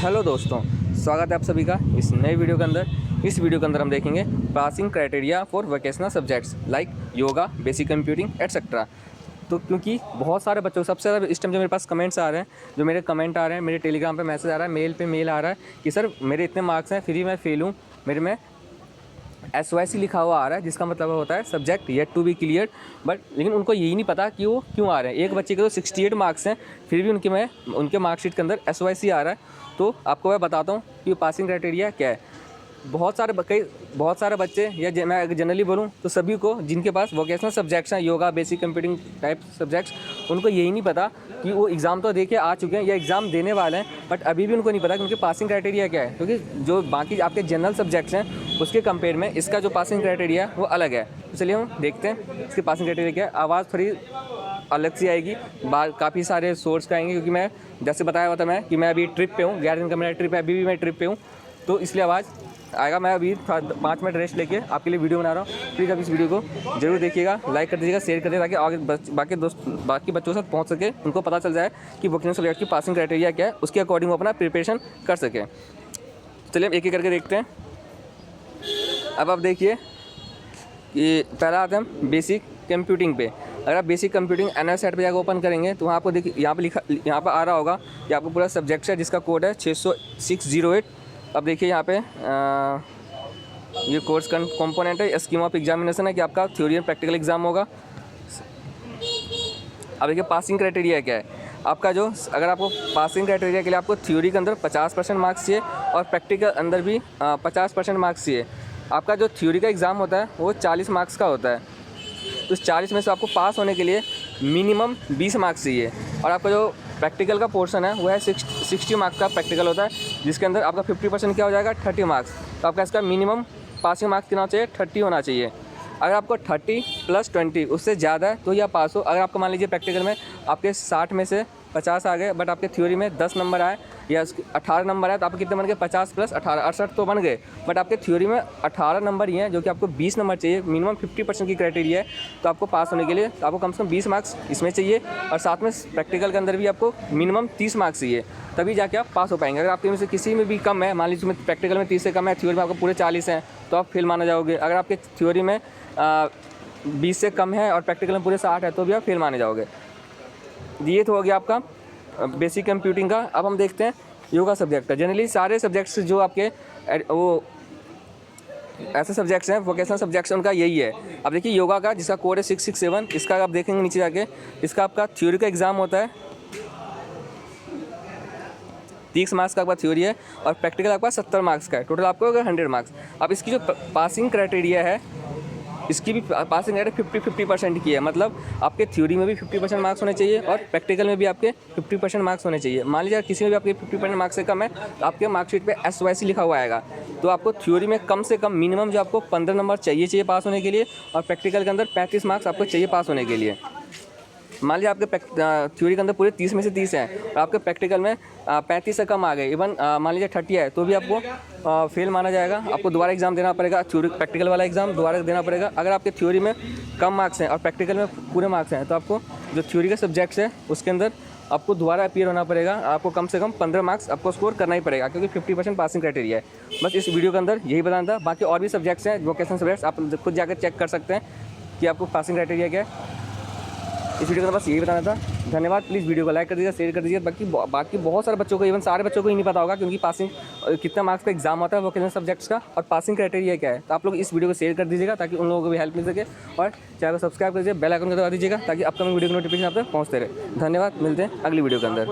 Hello दोस्तों, स्वागत है आप सभी का इस नए वीडियो के अंदर। इस वीडियो के अंदर हम देखेंगे passing criteria for vocational subjects like yoga, basic computing etcetera. तो क्योंकि बहुत सारे बच्चों सबसे ज़्यादा इस टाइम जो मेरे पास कमेंट्स आ रहे हैं, जो मेरे कमेंट आ रहे हैं, मेरे टेलीग्राम पे मैसेज आ रहा है, मेल पे मेल आ रहा है कि सर मेरे इतने मार्क्स हैं फिर भी मैं फेल हूँ, मेरे में SYC लिखा हुआ आ रहा है, जिसका मतलब होता है subject yet to be clear. But लेकिन उनको यही नहीं पता कि वो क्यों आ रहे हैं। एक बच्चे के तो 68 मार्क्स हैं फिर भी उनके मार्कशीट के अंदर SYC आ रहा है। तो आपको मैं बताता हूँ कि पासिंग क्राइटेरिया क्या है। बहुत सारे बच्चे या मैं अगर जनरली बोलूँ तो सभी को जिनके पास वोकेशनल सब्जेक्ट्स हैं, yoga, basic computing type subjects, उनको यही नहीं पता कि वो एग्ज़ाम तो दे के आ चुके हैं या एग्ज़ाम देने वाले हैं, बट अभी भी उनको नहीं पता कि उनके पासिंग क्राइटेरिया क्या है। क्योंकि जो बाकी आपके जनरल सब्जेक्ट्स हैं उसके कंपेयर में इसका जो पासिंग क्राइटेरिया है वो अलग है। तो चलिए हम देखते हैं इसकी पासिंग क्राइटेरिया क्या है। आवाज़ थोड़ी अलग सी आएगी, काफ़ी सारे सोर्स का आएंगे, क्योंकि मैं जैसे बताया हुआ था कि मैं अभी ट्रिप पे हूँ, 11 दिन का मेरा ट्रिप है, अभी भी मैं ट्रिप पे हूँ, तो इसलिए आवाज़ आएगा। मैं अभी 5 मिनट रेस्ट लेके आपके लिए वीडियो बना रहा हूँ। प्लीज़ आप इस वीडियो को जरूर देखिएगा, लाइक कर दीजिएगा, शेयर कर दीजिएगा, ताकि आगे बाकी बच्चों तक पहुँच सके, उनको पता चल जाए कि वोकेशनल सब्जेक्ट की पासिंग क्राइटेरिया क्या है, उसके अकॉर्डिंग वो अपना प्रिपरेशन कर सके। चलिए हम एक एक करके देखते हैं। अब आप देखिए कि पहला आते हैं हम बेसिक कंप्यूटिंग पे। अगर आप बेसिक कंप्यूटिंग एनएल साइट पे जाकर ओपन करेंगे तो वहाँ आपको देखिए यहाँ पे आ रहा होगा कि आपको पूरा सब्जेक्ट है जिसका कोड है 60608। अब देखिए यहाँ पे ये कोर्स कंपोनेंट है, स्कीम ऑफ एग्जामिनेशन है कि आपका थ्योरी एंड प्रैक्टिकल एग्जाम होगा। अब देखिए पासिंग क्राइटेरिया क्या है आपका। जो अगर आपको पासिंग क्राइटेरिया के लिए आपको थ्योरी के अंदर 50% मार्क्स चाहिए और प्रैक्टिकल अंदर भी 50% मार्क्स चाहिए। आपका जो थ्योरी का एग्ज़ाम होता है वो 40 मार्क्स का होता है, तो इस 40 में से आपको पास होने के लिए मिनिमम 20 मार्क्स चाहिए। और आपका जो प्रैक्टिकल का पोर्शन है वो है 60 मार्क्स का प्रैक्टिकल होता है, जिसके अंदर आपका 50% क्या हो जाएगा, 30 मार्क्स। तो आपका इसका मिनिमम पासिंग मार्क्स कितना चाहिए, 30 होना चाहिए। अगर आपको 30 + 20 उससे ज़्यादा है तो या पास हो। अगर आपको मान लीजिए प्रैक्टिकल में आपके 60 में से 50 आ गए, बट आपके थ्योरी में 10 नंबर आए या 18 नंबर आए, तो आपके कितने बन गए, 50 + 18 68 तो बन गए। बट आपके थ्योरी में 18 नंबर ही हैं, जो कि आपको 20 नंबर चाहिए, मिनिमम 50% की क्राइटेरिया है। तो आपको पास होने के लिए आपको कम से कम 20 मार्क्स इसमें चाहिए, और साथ में प्रैक्टिकल के अंदर भी आपको मिनिमम 30 मार्क्स चाहिए, तभी जाके आप पास हो पाएंगे। अगर आपके में से किसी में भी कम है, मान लीजिए प्रैक्टिकल में 30 से कम है, थ्योरी में आपको पूरे 40 हैं, तो आप फेल माने जाओगे। अगर आपके थ्योरी में 20 से कम है और प्रैक्टिकल में पूरे 60 है तो भी आप फेल माने जाओगे। ये तो हो गया आपका बेसिक कंप्यूटिंग का। अब हम देखते हैं योगा सब्जेक्ट का। जनरली सारे सब्जेक्ट्स जो आपके वो ऐसे सब्जेक्ट्स हैं, वोकेशनल सब्जेक्ट्स, उनका यही है। अब देखिए योगा का जिसका कोड है 667, इसका आप देखेंगे नीचे जाके, इसका आपका थ्योरी का एग्ज़ाम होता है 30 मार्क्स का आपका थ्योरी है, और प्रैक्टिकल आपका 70 मार्क्स का है। टोटल आपको अगर 100 मार्क्स। अब इसकी जो पासिंग क्राइटेरिया है, इसकी भी पासिंग रेट 50% की है। मतलब आपके थ्योरी में भी 50% मार्क्स होने चाहिए और प्रैक्टिकल में भी आपके 50% मार्क्स होने चाहिए। मान लीजिए किसी में भी आपके 50% मार्क्स से कम है तो आपके मार्कशीट पे SYC लिखा हुआ आएगा। तो आपको थ्योरी में कम से कम मिनिमम जो आपको 15 नंबर चाहिए पास होने के लिए, और प्रैक्टिकल के अंदर 35 मार्क्स आपको चाहिए पास होने के लिए। मान लीजिए आपके थ्योरी के अंदर पूरे 30 में से 30 हैं और आपके प्रैक्टिकल में 35 से कम आ गए, इवन मान लीजिए 30 है, तो भी आपको फेल माना जाएगा। आपको दोबारा एग्ज़ाम देना पड़ेगा, थ्योरी प्रैक्टिकल वाला एग्ज़ाम दोबारा देना पड़ेगा। अगर आपके थ्योरी में कम मार्क्स हैं और प्रैक्टिकल में पूरे मार्क्स हैं, तो आपको जो थ्योरी का सब्जेक्ट्स है उसके अंदर आपको दोबारा अपीयर होना पड़ेगा। आपको कम से कम 15 मार्क्स आपको स्कोर करना ही पड़ेगा, क्योंकि 50% पासिंग क्राइटेरिया है। बस इस वीडियो के अंदर यही बताना था। बाकी और भी सब्जेक्ट्स हैं, वोकेशनल सब्जेक्ट्स, आप खुद जाकर चेक कर सकते हैं कि आपको पासिंग क्राइटेरिया क्या है। इस वीडियो का बस यही बताना था। धन्यवाद। प्लीज़ वीडियो को लाइक कर दीजिए, शेयर कर दीजिए। बाकी बहुत सारे बच्चों को, इवन सारे बच्चों को ही नहीं पता होगा क्योंकि पासिंग कितना मार्क्स का एग्जाम होता है वोकेशनल सब्जेक्ट्स का, और पासिंग क्राइटेरिया क्या है। तो आप लोग इस वीडियो को शेयर कर दीजिएगा ताकि उन लोगों को भी हेल्प मिल सके, और चैनल को सब्सक्राइब कर दीजिए, बेल आइकन को दबा दीजिएगा ताकि अपकमिंग वीडियो की नोटिफिकेशन आप तक पहुँचते रहे। धन्यवाद, मिलते हैं अगली वीडियो के अंदर।